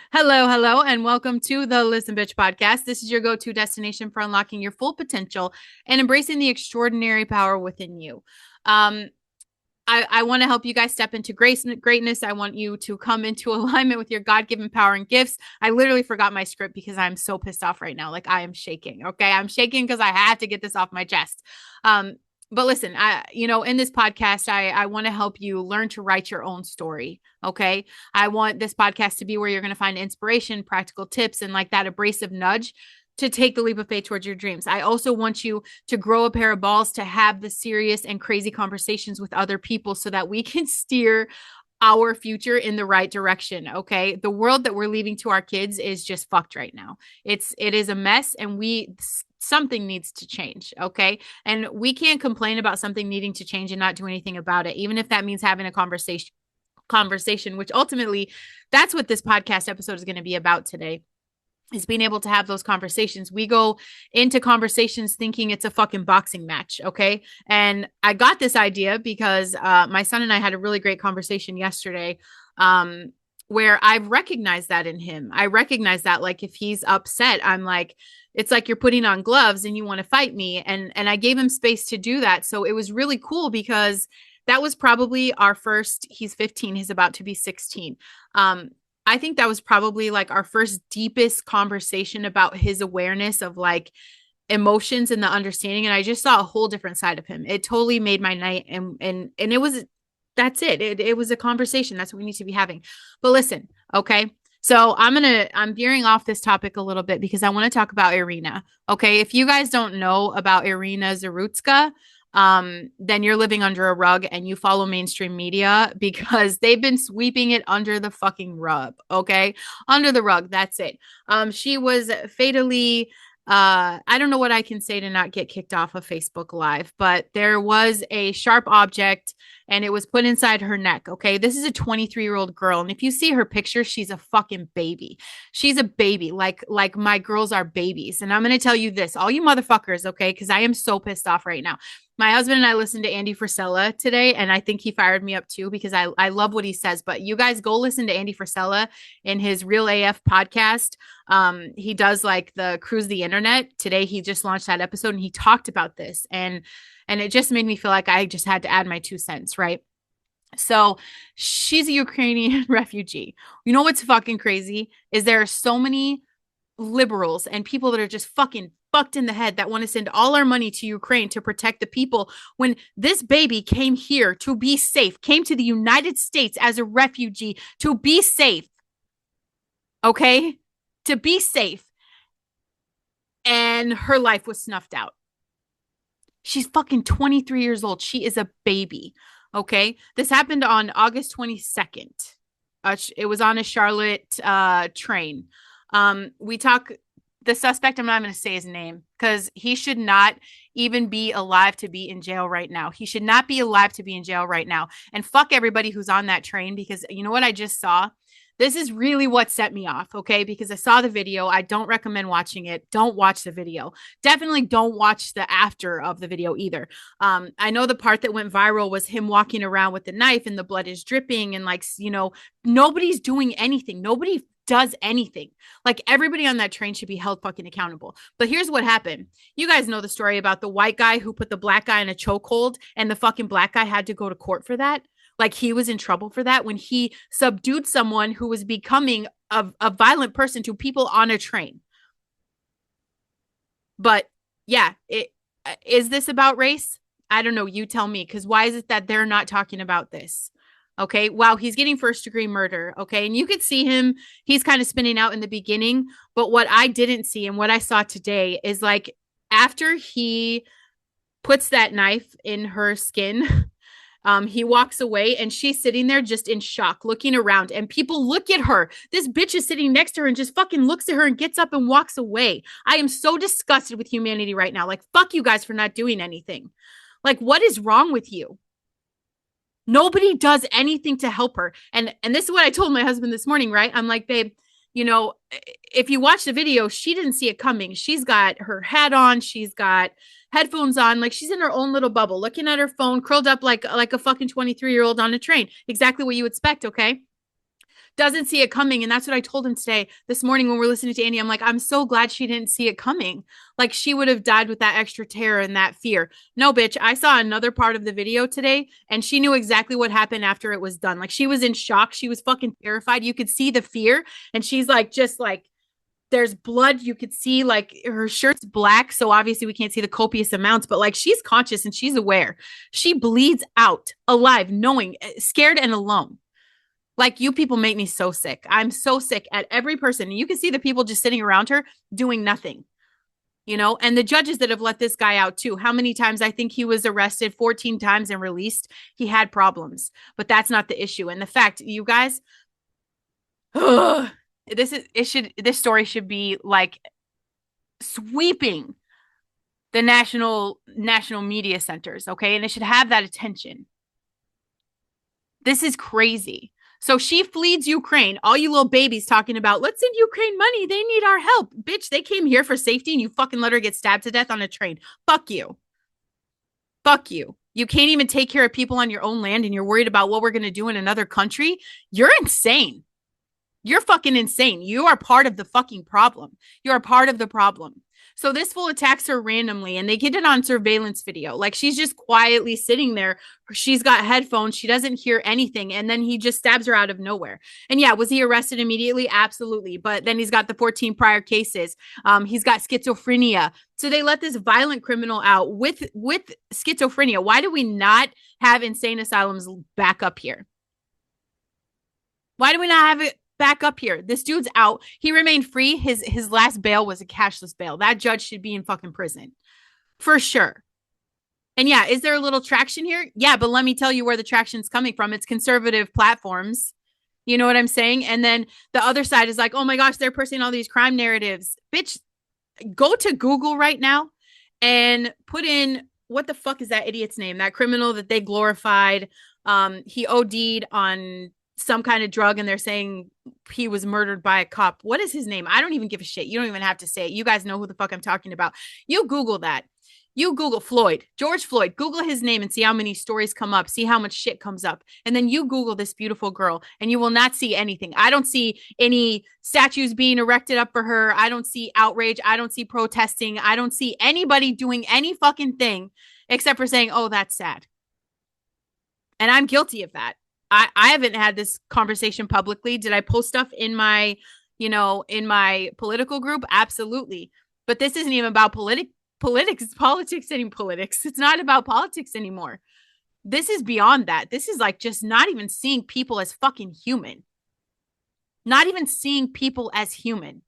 Hello, hello, and welcome to the Listen Bitch podcast. This is your go-to destination for unlocking your full potential and embracing the extraordinary power within you. Um, I want to help you guys step into grace and greatness. I want you to come into alignment with your God-given power and gifts. I literally forgot my script because I'm so pissed off right now. Like I am shaking. Okay, I'm shaking because I have to get this off my chest. Um, but listen, in this podcast, I want to help you learn to write your own story. Okay. I want this podcast to be where you're going to find inspiration, practical tips, and like that abrasive nudge to take the leap of faith towards your dreams. I also want you to grow a pair of balls to have the serious and crazy conversations with other people so that we can steer our future in the right direction. Okay. The world that we're leaving to our kids is just fucked right now. It is a mess, and something needs to change. Okay. And we can't complain about something needing to change and not do anything about it, even if that means having a conversation, which ultimately that's what this podcast episode is going to be about today, is being able to have those conversations. We go into conversations thinking it's a fucking boxing match. Okay. And I got this idea because my son and I had a really great conversation yesterday, where I've recognized that in him. I recognize that, like, if he's upset, I'm like, it's like you're putting on gloves and you want to fight me. And I gave him space to do that. So it was really cool because that was probably our first, he's 15, he's about to be 16. I think that was probably like our first deepest conversation about his awareness of like emotions and the understanding. And I just saw a whole different side of him. It totally made my night. And it was, that's it. It was a conversation. That's what we need to be having. But listen, okay. So I'm veering off this topic a little bit because I want to talk about Irina. Okay. If you guys don't know about Irina Zarutska, then you're living under a rug and you follow mainstream media because they've been sweeping it under the fucking rug. Okay. Under the rug. That's it. She was fatally, I don't know what I can say to not get kicked off of Facebook Live, but there was a sharp object and it was put inside her neck. Okay. This is a 23-year-old girl. And if you see her picture, she's a fucking baby. She's a baby. Like my girls are babies. And I'm going to tell you this, all you motherfuckers. Okay. Cause I am so pissed off right now. My husband and I listened to Andy Frisella today, and I think he fired me up too because I love what he says. But you guys go listen to Andy Frisella in his Real AF podcast. He does like the Cruise the Internet. Today he just launched that episode and he talked about this. And it just made me feel like I just had to add my 2 cents, right? So she's a Ukrainian refugee. You know what's fucking crazy is there are so many liberals and people that are just fucking fucked in the head that want to send all our money to Ukraine to protect the people when this baby came here to be safe, came to the United States as a refugee to be safe. Okay? To be safe. And her life was snuffed out. She's fucking 23 years old. She is a baby. Okay? This happened on August 22nd. It was on a Charlotte train. We talk the suspect, I'm not going to say his name because he should not even be alive to be in jail right now. He should not be alive to be in jail right now. And fuck everybody who's on that train because you know what I just saw? This is really what set me off, okay? Because I saw the video. I don't recommend watching it. Don't watch the video. Definitely don't watch the after of the video either. I know the part that went viral was him walking around with the knife and the blood is dripping and like, nobody's doing anything. Nobody does anything. Like everybody on that train should be held fucking accountable. But here's what happened. You guys know the story about the white guy who put the black guy in a chokehold and the fucking black guy had to go to court for that. Like he was in trouble for that when he subdued someone who was becoming a violent person to people on a train. But yeah, is this about race? I don't know. You tell me. Because why is it that they're not talking about this? Okay. Wow. He's getting first-degree murder. Okay. And you could see him. He's kind of spinning out in the beginning. But what I didn't see and what I saw today is like after he puts that knife in her skin, he walks away and she's sitting there just in shock, looking around. And people look at her. This bitch is sitting next to her and just fucking looks at her and gets up and walks away. I am so disgusted with humanity right now. Like, fuck you guys for not doing anything. Like, what is wrong with you? Nobody does anything to help her. And this is what I told my husband this morning, right? I'm like, babe, if you watch the video, she didn't see it coming. She's got her hat on. She's got headphones on. Like she's in her own little bubble, looking at her phone, curled up like a fucking 23-year-old on a train. Exactly what you expect. Okay. doesn't see it coming. And that's what I told him today, this morning when we're listening to Andy. I'm like, I'm so glad she didn't see it coming. Like she would have died with that extra terror and that fear. No, bitch, I saw another part of the video today and she knew exactly what happened after it was done. Like she was in shock. She was fucking terrified. You could see the fear. And she's like, just like, there's blood. You could see like her shirt's black. So obviously we can't see the copious amounts, but like she's conscious and she's aware. She bleeds out alive, knowing, scared and alone. Like you people make me so sick. I'm so sick at every person. You can see the people just sitting around her doing nothing, you know, and the judges that have let this guy out too. How many times? I think he was arrested 14 times and released. He had problems, but that's not the issue. And the fact, you guys, this story should be like sweeping the national media centers, okay? And it should have that attention. This is crazy. So she flees Ukraine. All you little babies talking about, let's send Ukraine money. They need our help. Bitch, they came here for safety and you fucking let her get stabbed to death on a train. Fuck you. Fuck you. You can't even take care of people on your own land and you're worried about what we're going to do in another country. You're insane. You're fucking insane. You are part of the fucking problem. You're a part of the problem. So this fool attacks her randomly and they get it on surveillance video. Like she's just quietly sitting there. She's got headphones. She doesn't hear anything. And then he just stabs her out of nowhere. And yeah, was he arrested immediately? Absolutely. But then he's got the 14 prior cases. He's got schizophrenia. So they let this violent criminal out with schizophrenia. Why do we not have insane asylums back up here? Why do we not have it back up here? This dude's out. He remained free. His last bail was a cashless bail. That judge should be in fucking prison for sure. And yeah, is there a little traction here? Yeah, but let me tell you where the traction's coming from. It's conservative platforms. You know what I'm saying? And then the other side is like, oh my gosh, they're pushing all these crime narratives. Bitch, go to Google right now and put in, what the fuck is that idiot's name? That criminal that they glorified. He OD'd on some kind of drug and they're saying he was murdered by a cop. What is his name? I don't even give a shit. You don't even have to say it. You guys know who the fuck I'm talking about. You Google that. You Google Floyd, George Floyd, Google his name and see how many stories come up, see how much shit comes up. And then you Google this beautiful girl and you will not see anything. I don't see any statues being erected up for her. I don't see outrage. I don't see protesting. I don't see anybody doing any fucking thing except for saying, oh, that's sad. And I'm guilty of that. I haven't had this conversation publicly. Did I post stuff in my, in my political group? Absolutely. But this isn't even about politics. It's not about politics anymore. This is beyond that. This is like just not even seeing people as fucking human. Not even seeing people as human.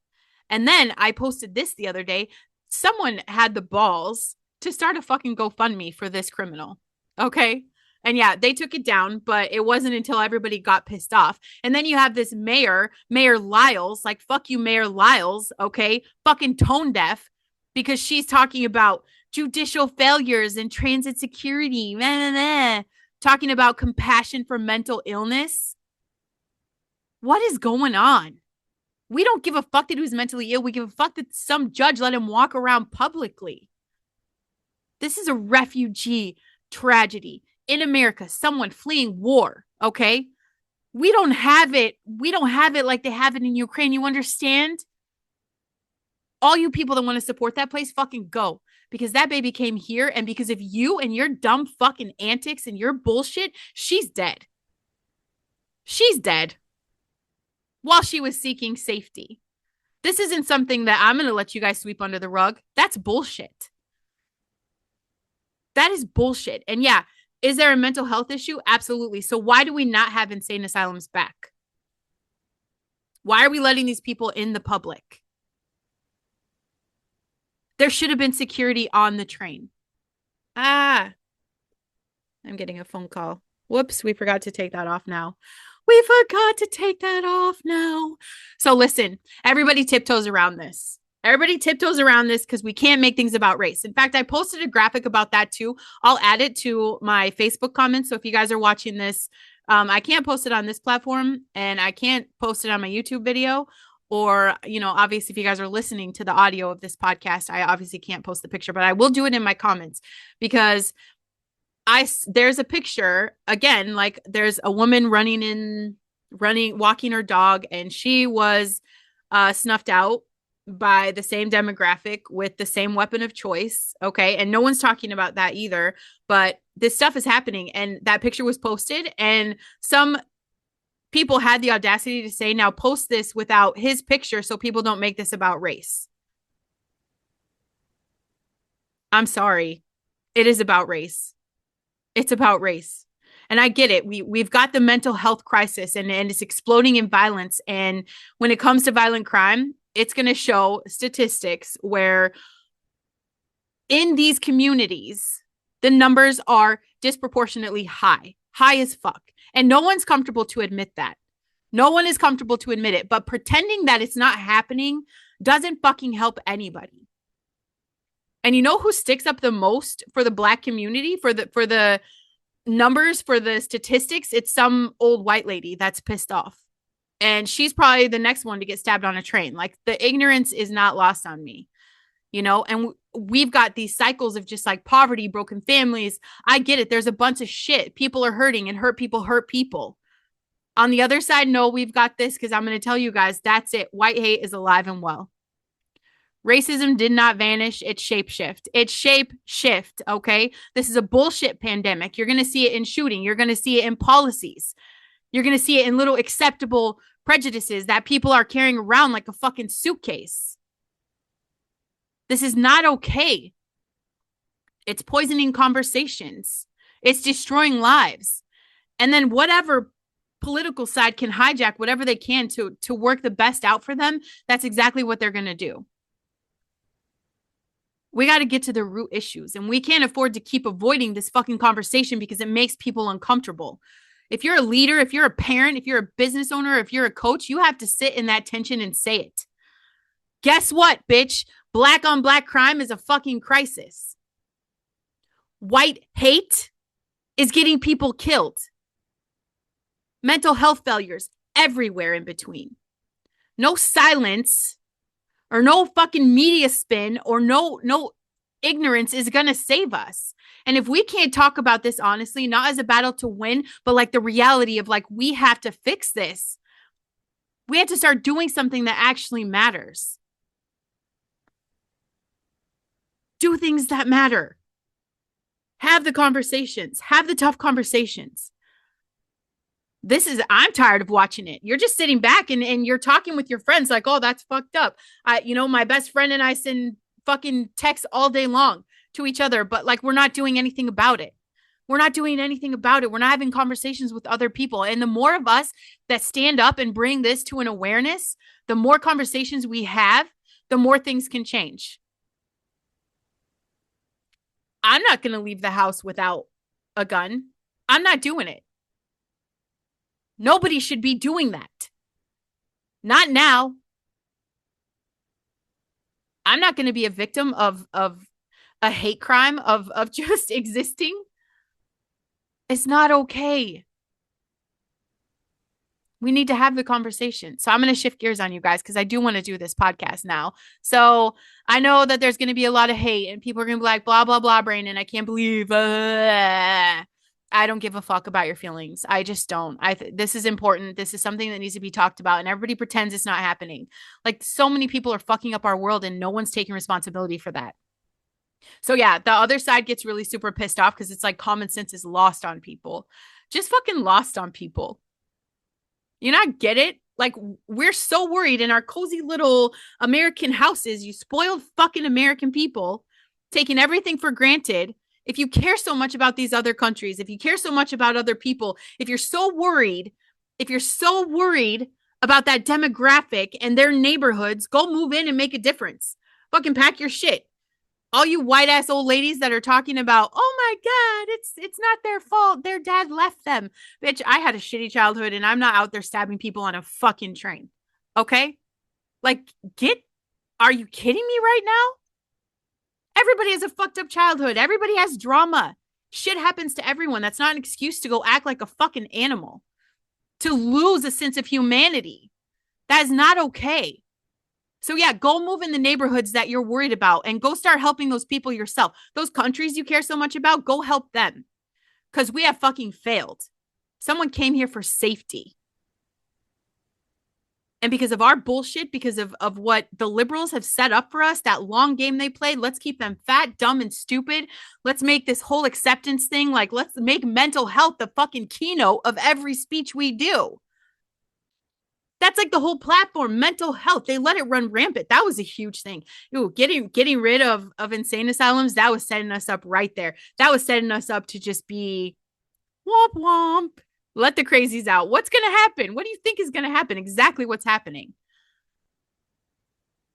And then I posted this the other day. Someone had the balls to start a fucking GoFundMe for this criminal. Okay? And yeah, they took it down, but it wasn't until everybody got pissed off. And then you have this Mayor Lyles, like, fuck you, Mayor Lyles, okay? Fucking tone deaf, because she's talking about judicial failures and transit security, talking about compassion for mental illness. What is going on? We don't give a fuck that he was mentally ill. We give a fuck that some judge let him walk around publicly. This is a refugee tragedy. In America, someone fleeing war, okay? We don't have it. We don't have it like they have it in Ukraine. You understand? All you people that want to support that place, fucking go. Because that baby came here, and because of you and your dumb fucking antics and your bullshit, she's dead. She's dead. While she was seeking safety. This isn't something that I'm going to let you guys sweep under the rug. That's bullshit. That is bullshit. And yeah, is there a mental health issue? Absolutely. So why do we not have insane asylums back? Why are we letting these people in the public? There should have been security on the train. I'm getting a phone call. Whoops, we forgot to take that off now. So listen, everybody tiptoes around this. Everybody tiptoes around this because we can't make things about race. In fact, I posted a graphic about that too. I'll add it to my Facebook comments. So if you guys are watching this, I can't post it on this platform and I can't post it on my YouTube video. Or, obviously, if you guys are listening to the audio of this podcast, I obviously can't post the picture, but I will do it in my comments because there's a picture, again, like there's a woman running in walking her dog, and she was snuffed out by the same demographic with the same weapon of choice. Okay. And no one's talking about that either. But this stuff is happening. And that picture was posted, and some people had the audacity to say, now post this without his picture so people don't make this about race. I'm sorry. It is about race. It's about race. And I get it. We've got the mental health crisis, and it's exploding in violence. And when it comes to violent crime, it's going to show statistics where in these communities, the numbers are disproportionately high as fuck. And no one's comfortable to admit that. No one is comfortable to admit it, but pretending that it's not happening doesn't fucking help anybody. And you know who sticks up the most for the Black community, for the numbers, for the statistics? It's some old white lady that's pissed off. And she's probably the next one to get stabbed on a train. Like, the ignorance is not lost on me, you know? And we've got these cycles of just like poverty, broken families. I get it. There's a bunch of shit. People are hurting, and hurt people hurt people. On the other side, no, we've got this, because I'm going to tell you guys, that's it. White hate is alive and well. Racism did not vanish. It's shapeshift. It's shapeshift, okay? This is a bullshit pandemic. You're going to see it in shooting. You're going to see it in policies. You're going to see it in little acceptable prejudices that people are carrying around like a fucking suitcase. This is not okay. It's poisoning conversations. It's destroying lives. And then whatever political side can hijack whatever they can to work the best out for them, that's exactly what they're going to do. We got to get to the root issues, and we can't afford to keep avoiding this fucking conversation because it makes people uncomfortable. If you're a leader, if you're a parent, if you're a business owner, if you're a coach, you have to sit in that tension and say it. Guess what, bitch? Black on black crime is a fucking crisis. White hate is getting people killed. Mental health failures everywhere in between. No silence or no fucking media spin or no ignorance is going to save us. And if we can't talk about this honestly, not as a battle to win, but like the reality of like, we have to fix this. We have to start doing something that actually matters. Do things that matter. Have the conversations. Have the tough conversations. I'm tired of watching it. You're just sitting back and you're talking with your friends like, oh, that's fucked up. My best friend and I send fucking texts all day long to each other, but like, we're not doing anything about it. We're not doing anything about it. We're not having conversations with other people. And the more of us that stand up and bring this to an awareness, the more conversations we have, the more things can change. I'm not going to leave the house without a gun. I'm not doing it. Nobody should be doing that. Not now. I'm not going to be a victim of a hate crime, of just existing. It's not okay. We need to have the conversation. So I'm going to shift gears on you guys because I do want to do this podcast now. So I know that there's going to be a lot of hate and people are going to be like, blah, blah, blah, Brandon, I can't believe. I don't give a fuck about your feelings. I just don't. This is important. This is something that needs to be talked about, and everybody pretends it's not happening. Like, so many people are fucking up our world and no one's taking responsibility for that. So yeah, the other side gets really super pissed off because it's like common sense is lost on people. Just fucking lost on people. You not get it? Like, we're so worried in our cozy little American houses, you spoiled fucking American people, taking everything for granted. If you care so much about these other countries, if you care so much about other people, if you're so worried about that demographic and their neighborhoods, go move in and make a difference. Fucking pack your shit. All you white ass old ladies that are talking about, oh my God, it's not their fault. Their dad left them. Bitch, I had a shitty childhood and I'm not out there stabbing people on a fucking train. Okay? Like, are you kidding me right now? Everybody has a fucked up childhood. Everybody has drama. Shit happens to everyone. That's not an excuse to go act like a fucking animal. To lose a sense of humanity. That is not okay. So yeah, go move in the neighborhoods that you're worried about and go start helping those people yourself. Those countries you care so much about, go help them. Because we have fucking failed. Someone came here for safety. And because of our bullshit, because of what the liberals have set up for us, that long game they played, let's keep them fat, dumb, and stupid. Let's make this whole acceptance thing, like, let's make mental health the fucking keynote of every speech we do. That's like the whole platform, mental health. They let it run rampant. That was a huge thing. Ooh, getting rid of insane asylums, that was setting us up right there. That was setting us up to just be womp womp. Let the crazies out. What's going to happen? What do you think is going to happen? Exactly what's happening.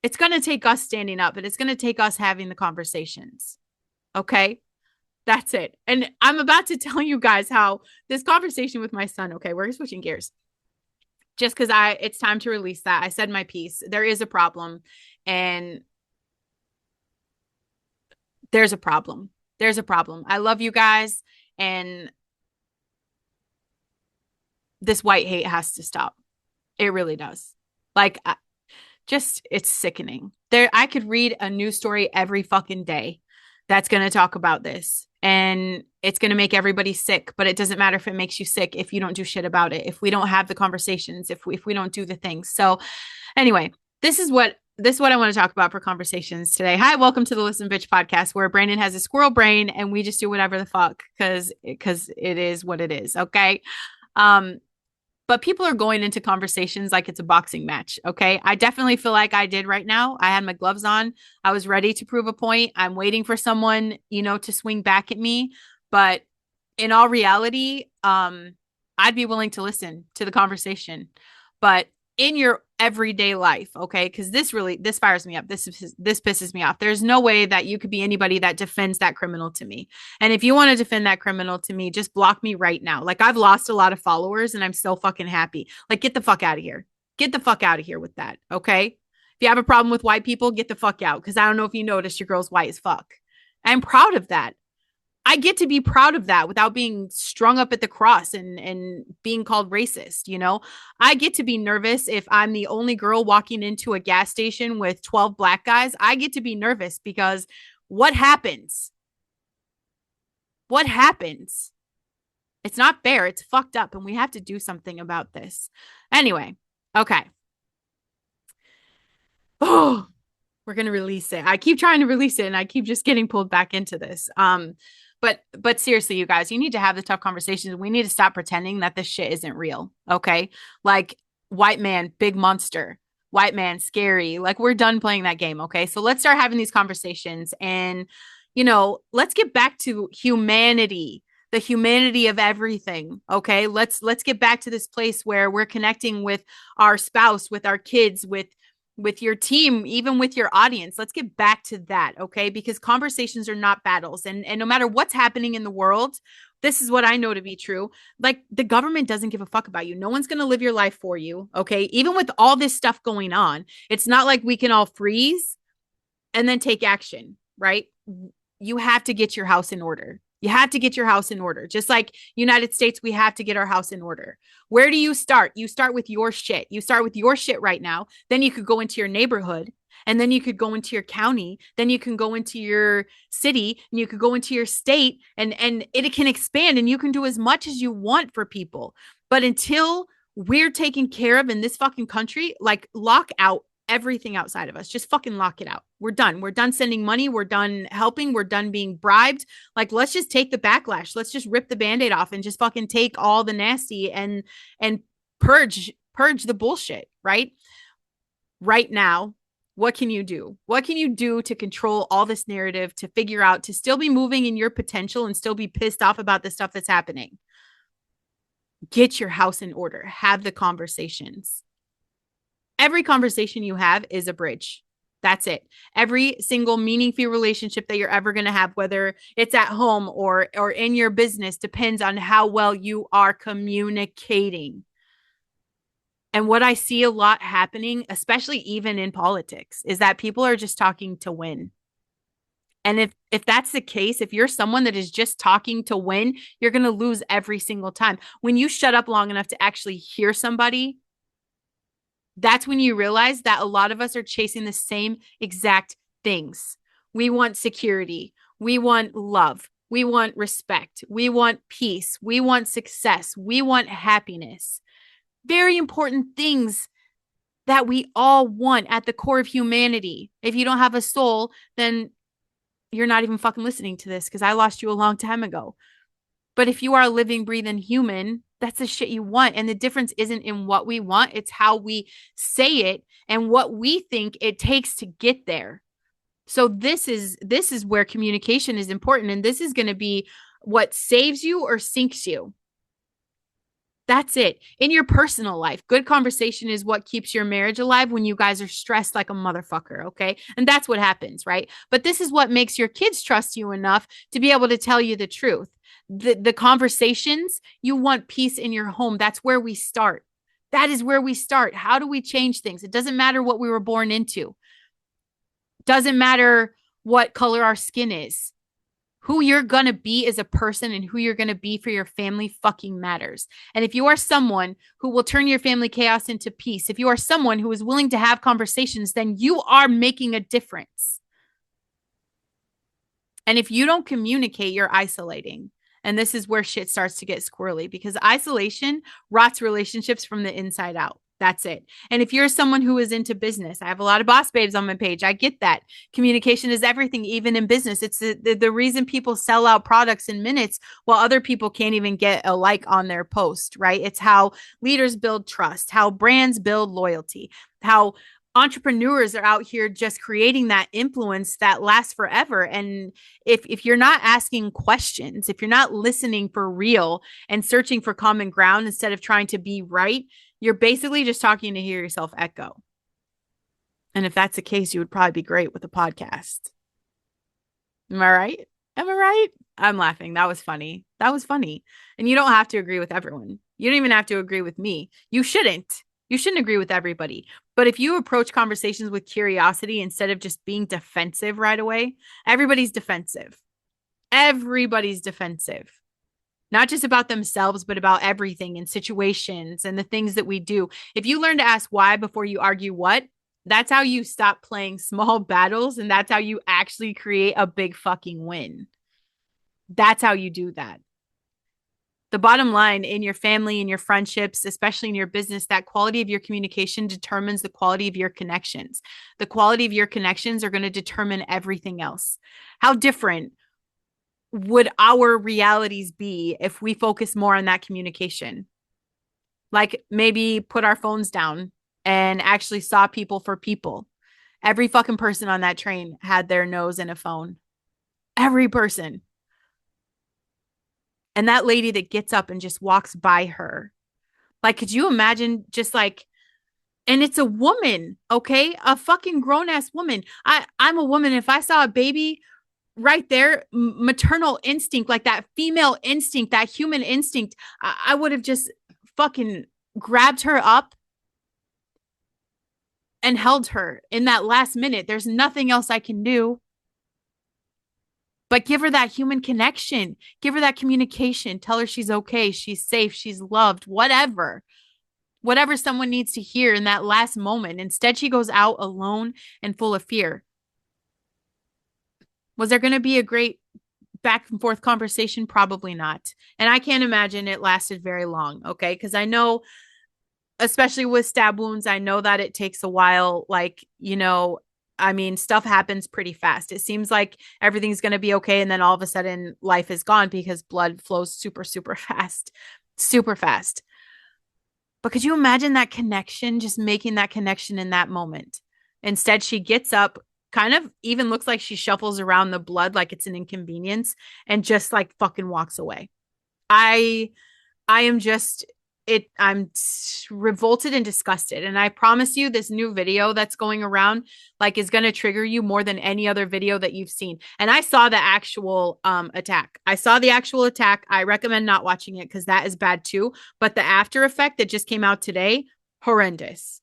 It's going to take us standing up, and it's going to take us having the conversations. Okay? That's it. And I'm about to tell you guys how this conversation with my son, okay, we're switching gears. Just because it's time to release that. I said my piece. There is a problem, and there's a problem. There's a problem. I love you guys, and this white hate has to stop. It really does. Like, it's sickening. I could read a news story every fucking day that's going to talk about this, and it's going to make everybody sick, but it doesn't matter if it makes you sick if you don't do shit about it, if we don't have the conversations, if we don't do the things. So anyway, this is what I want to talk about for conversations today. Hi, welcome to the Listen Bitch podcast, where Brandon has a squirrel brain and we just do whatever the fuck because it is what it is. Okay. But people are going into conversations like it's a boxing match. Okay. I definitely feel like I did right now. I had my gloves on. I was ready to prove a point. I'm waiting for someone, to swing back at me. But in all reality, I'd be willing to listen to the conversation. But in your everyday life, okay, because this fires me up. This pisses me off. There's no way that you could be anybody that defends that criminal to me. And if you want to defend that criminal to me, just block me right now. Like, I've lost a lot of followers and I'm so fucking happy. Like, get the fuck out of here. Get the fuck out of here with that, okay? If you have a problem with white people, get the fuck out. Because I don't know if you noticed, your girl's white as fuck. I'm proud of that. I get to be proud of that without being strung up at the cross and being called racist. I get to be nervous if I'm the only girl walking into a gas station with 12 black guys. I get to be nervous because what happens? What happens? It's not fair. It's fucked up, and we have to do something about this. Anyway, okay. Oh, we're going to release it. I keep trying to release it, and I keep just getting pulled back into this. But seriously, you guys, you need to have the tough conversations. We need to stop pretending that this shit isn't real. Okay. Like, white man, big monster, white man, scary. Like, we're done playing that game. Okay. So let's start having these conversations, and, let's get back to humanity, the humanity of everything. Okay. Let's get back to this place where we're connecting with our spouse, with our kids, with your team, even with your audience. Let's get back to that, okay? Because conversations are not battles. And no matter what's happening in the world, this is what I know to be true. Like, the government doesn't give a fuck about you. No one's going to live your life for you, okay? Even with all this stuff going on, it's not like we can all freeze and then take action, right? You have to get your house in order. You have to get your house in order. Just like United States, we have to get our house in order. Where do you start? You start with your shit. You start with your shit right now. Then you could go into your neighborhood, and then you could go into your county. Then you can go into your city, and you could go into your state, and it can expand, and you can do as much as you want for people. But until we're taken care of in this fucking country, like, lock out everything outside of us. Just fucking lock it out. We're done. We're done sending money. We're done helping. We're done being bribed. Like, let's just take the backlash. Let's just rip the Band-Aid off and just fucking take all the nasty and purge the bullshit, right? Right now, what can you do? What can you do to control all this narrative, to figure out, to still be moving in your potential and still be pissed off about the stuff that's happening? Get your house in order. Have the conversations. Every conversation you have is a bridge. That's it. Every single meaningful relationship that you're ever going to have, whether it's at home or in your business, depends on how well you are communicating. And what I see a lot happening, especially even in politics, is that people are just talking to win. And if that's the case, if you're someone that is just talking to win, you're going to lose every single time. When you shut up long enough to actually hear somebody, that's when you realize that a lot of us are chasing the same exact things. We want security. We want love. We want respect. We want peace. We want success. We want happiness. Very important things that we all want at the core of humanity. If you don't have a soul, then you're not even fucking listening to this because I lost you a long time ago. But if you are a living, breathing human, that's the shit you want. And the difference isn't in what we want, it's how we say it and what we think it takes to get there. So this is where communication is important. And this is going to be what saves you or sinks you. That's it. In your personal life, good conversation is what keeps your marriage alive when you guys are stressed like a motherfucker, okay? And that's what happens, right? But this is what makes your kids trust you enough to be able to tell you the truth. The conversations, you want peace in your home. That's where we start. That is where we start. How do we change things? It doesn't matter what we were born into. Doesn't matter what color our skin is. Who you're going to be as a person and who you're going to be for your family fucking matters. And if you are someone who will turn your family chaos into peace, if you are someone who is willing to have conversations, then you are making a difference. And if you don't communicate, you're isolating. And this is where shit starts to get squirrely because isolation rots relationships from the inside out. That's it. And if you're someone who is into business, I have a lot of boss babes on my page. I get that. Communication is everything, even in business. It's the reason people sell out products in minutes while other people can't even get a like on their post, right? It's how leaders build trust, how brands build loyalty, how entrepreneurs are out here just creating that influence that lasts forever. And if you're not asking questions, if you're not listening for real and searching for common ground instead of trying to be right, you're basically just talking to hear yourself echo. And if that's the case, you would probably be great with a podcast. Am I right? Am I right? I'm laughing. That was funny. That was funny. And you don't have to agree with everyone. You don't even have to agree with me. You shouldn't. You shouldn't agree with everybody. But if you approach conversations with curiosity instead of just being defensive right away, everybody's defensive. Everybody's defensive. Not just about themselves, but about everything and situations and the things that we do. If you learn to ask why before you argue what, that's how you stop playing small battles. And that's how you actually create a big fucking win. That's how you do that. The bottom line in your family, in your friendships, especially in your business, that quality of your communication determines the quality of your connections. The quality of your connections are going to determine everything else. How different would our realities be if we focus more on that communication? Like maybe put our phones down and actually saw people for people. Every fucking person on that train had their nose in a phone. Every person. And that lady that gets up and just walks by her. Like, could you imagine just like, and it's a woman, okay? A fucking grown-ass woman. I'm a woman. If I saw a baby right there, maternal instinct, like that female instinct, that human instinct, I would have just fucking grabbed her up and held her in that last minute. There's nothing else I can do. But give her that human connection. Give her that communication. Tell her she's okay. She's safe. She's loved. Whatever. Whatever someone needs to hear in that last moment. Instead, she goes out alone and full of fear. Was there going to be a great back and forth conversation? Probably not. And I can't imagine it lasted very long. Okay. Because I know, especially with stab wounds, I know that it takes a while. Like, you know, I mean, stuff happens pretty fast. It seems like everything's going to be okay. And then all of a sudden life is gone because blood flows super, super fast, super fast. But could you imagine that connection, just making that connection in that moment? Instead, she gets up, kind of even looks like she shuffles around the blood like it's an inconvenience and just like fucking walks away. I am just I'm revolted and disgusted. And I promise you this new video that's going around like is going to trigger you more than any other video that you've seen. And I saw the actual attack. I saw the actual attack. I recommend not watching it because that is bad too. But the after effect that just came out today, horrendous.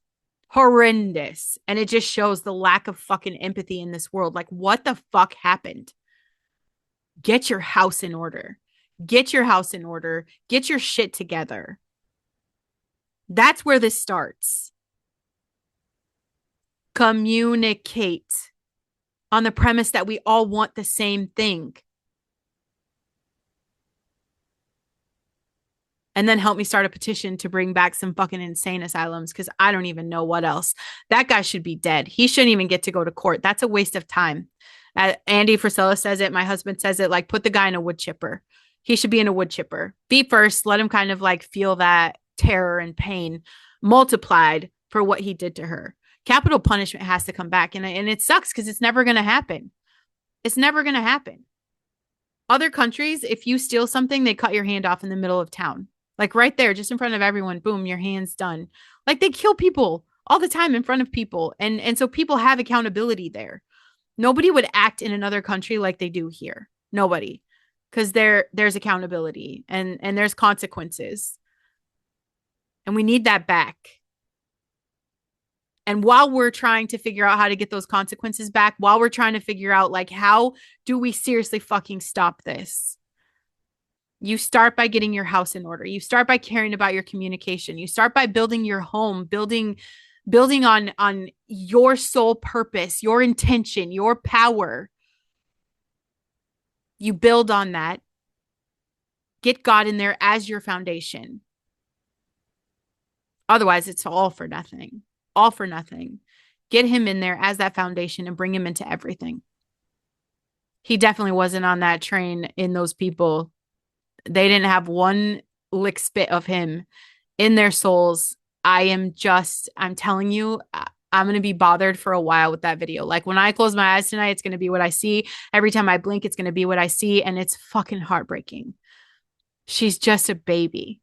Horrendous. And it just shows the lack of fucking empathy in this world. Like, what the fuck happened? Get your house in order. Get your house in order. Get your shit together. That's where this starts. Communicate on the premise that we all want the same thing. and then help me start a petition to bring back some fucking insane asylums because I don't even know what else. That guy should be dead. He shouldn't even get to go to court. That's a waste of time. Andy Frisella says it. My husband says it. Like, put the guy in a wood chipper. He should be in a wood chipper. Be first. Let him kind of like feel that terror and pain multiplied for what he did to her. Capital punishment has to come back. And it sucks because it's never going to happen. It's never going to happen. Other countries, if you steal something, they cut your hand off in the middle of town. Like right there, just in front of everyone, boom, your hand's done. Like they kill people all the time in front of people. And so people have accountability there. Nobody would act in another country like they do here. Nobody. Because there's accountability and there's consequences. And we need that back. And while we're trying to figure out how to get those consequences back, while we're trying to figure out like how do we seriously fucking stop this? You start by getting your house in order. You start by caring about your communication. You start by building your home, building on your sole purpose, your intention, your power. You build on that. Get God in there as your foundation. Otherwise, it's all for nothing. All for nothing. Get him in there as that foundation and bring him into everything. He definitely wasn't on that train in those people. They didn't have one lick spit of him in their souls. I'm telling you, I'm going to be bothered for a while with that video. Like when I close my eyes tonight, it's going to be what I see. Every time I blink, it's going to be what I see. And it's fucking heartbreaking. She's just a baby.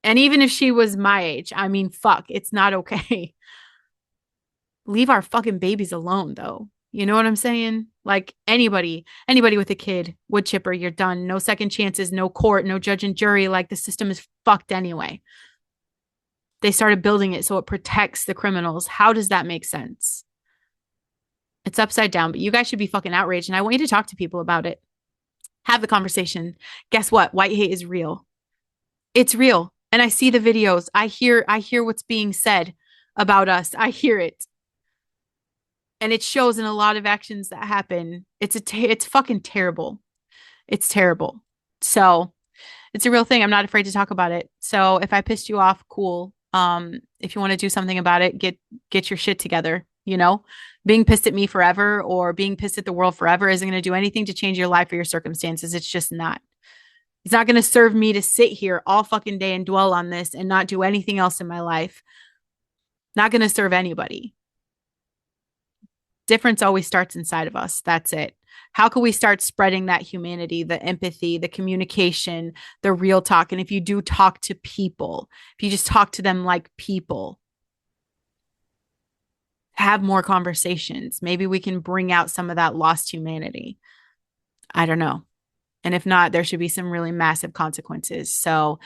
And even if she was my age, I mean, fuck, it's not okay. Leave our fucking babies alone, though. You know what I'm saying? Like anybody with a kid, wood chipper, you're done. No second chances, no court, no judge and jury. Like the system is fucked anyway. They started building it so it protects the criminals. How does that make sense? It's upside down, but you guys should be fucking outraged. And I want you to talk to people about it. Have the conversation. Guess what? White hate is real. It's real. And I see the videos. I hear what's being said about us. I hear it. And it shows in a lot of actions that happen. It's fucking terrible. It's terrible. So it's a real thing. I'm not afraid to talk about it. So if I pissed you off, cool. If you want to do something about it, get your shit together. You know, being pissed at me forever or being pissed at the world forever isn't going to do anything to change your life or your circumstances. It's just not. It's not going to serve me to sit here all fucking day and dwell on this and not do anything else in my life. Not going to serve anybody. Difference always starts inside of us. That's it. How can we start spreading that humanity, the empathy, the communication, the real talk? And if you do talk to people, if you just talk to them like people, have more conversations, maybe we can bring out some of that lost humanity. I don't know. And if not, there should be some really massive consequences. So,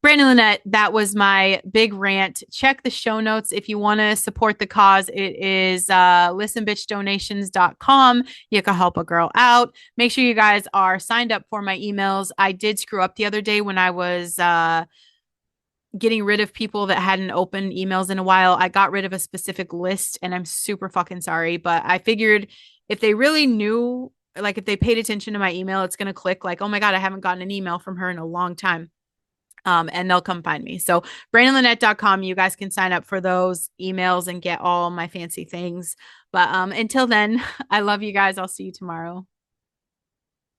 Brandon Lynette, that was my big rant. Check the show notes if you want to support the cause. It is listenbitchdonations.com. You can help a girl out. Make sure you guys are signed up for my emails. I did screw up the other day when I was getting rid of people that hadn't opened emails in a while. I got rid of a specific list and I'm super fucking sorry. But I figured if they really knew, like if they paid attention to my email, it's going to click like, oh my God, I haven't gotten an email from her in a long time. And they'll come find me. So brandonlynette.com, you guys can sign up for those emails and get all my fancy things. But until then, I love you guys. I'll see you tomorrow.